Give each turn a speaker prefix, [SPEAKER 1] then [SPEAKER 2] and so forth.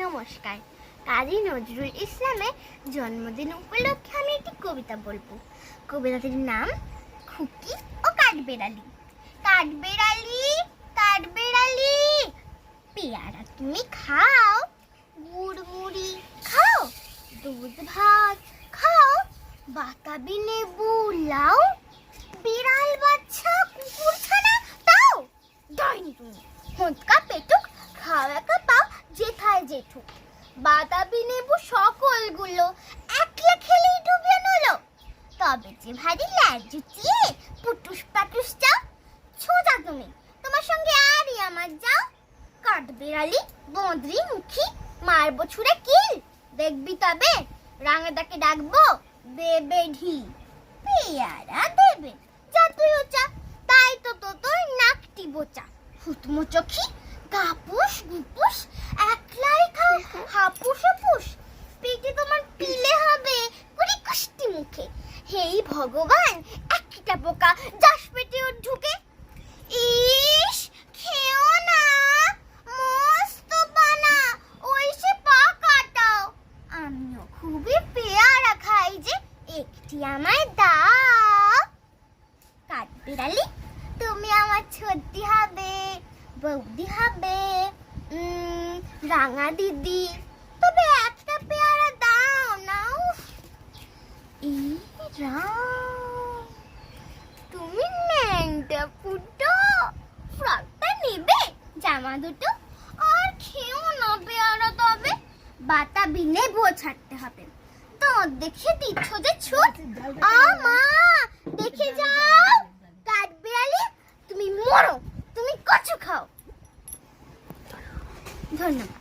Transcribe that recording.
[SPEAKER 1] নমস্কার। কাজী নজরুল ইসলামের জন্মদিন উপলক্ষে আমি একটি কবিতা বলবো। কবিতাটির নাম খুকি ও কাঠবেড়ালি। কাঠবেড়ালি, কাঠবেড়ালি, পেয়ারা তুমি খাও, গুড়মুড়ি খাও, দুধ ভাত খাও, বাতাবি লেবু লাও, বিড়াল বাচ্চা কুকুর ছানা তাও। ডাইনি তুমি হোঁচকা পেটুক, খাও একা পাও যেথায় জেঠু। বাতাবি লেবু সকলগুলো একলা খেলেই ডুবিয়ে নলো। তবে যে ভারী ল্যাজ জুটিয়ে পুটুস পাটুস চাও। ছোজা তুমি, তোমার সঙ্গে আরই আমার যাও। কাঠবেড়ালি বঁদরি মুখী, মারবো ছুঁড়ে কিল। দেখবি তবে রাঙাটাকে ডাকবো দেবে ঢিল। পেয়ারা দেবে যা তুই ওচা, তাই তো তোর নাকটি বোচা। হুতমো চোখি গাপুস গুপুস, একলাই খাও হাপুস হুপুস। পেটে তোমার পিলে হবে কুড়ি কুষ্টি মুখে। হেই ভগবান, একটা পোকা যাস পেটে ওর ঢুকে। ইস খেও না, মস্ত পানা, ওই সে পা কাটাও। আমিও খুবই পেয়ারা খাই যে, একটি আমায় দাও। কাঠবিড়ালি তুমি আমার ছোট্টি হবে, বৌদি হবে, রাঙা দিদি, তবে একটা পেয়ারা দাও না। এই রাম, তুমি ন্যাংটা ফুটো, ফ্রকটা নেবে, জামা দুটো, আর খেও না পেয়ারা তবে। বাতাবি লেবু ছাড়তে হবে, দাঁত দেখে দিচ্ছ যে ছুট। মা দেখে যাও, কাঠবিড়ালি তুমি মরো, তুমি কচু খাও। ধন্যবাদ।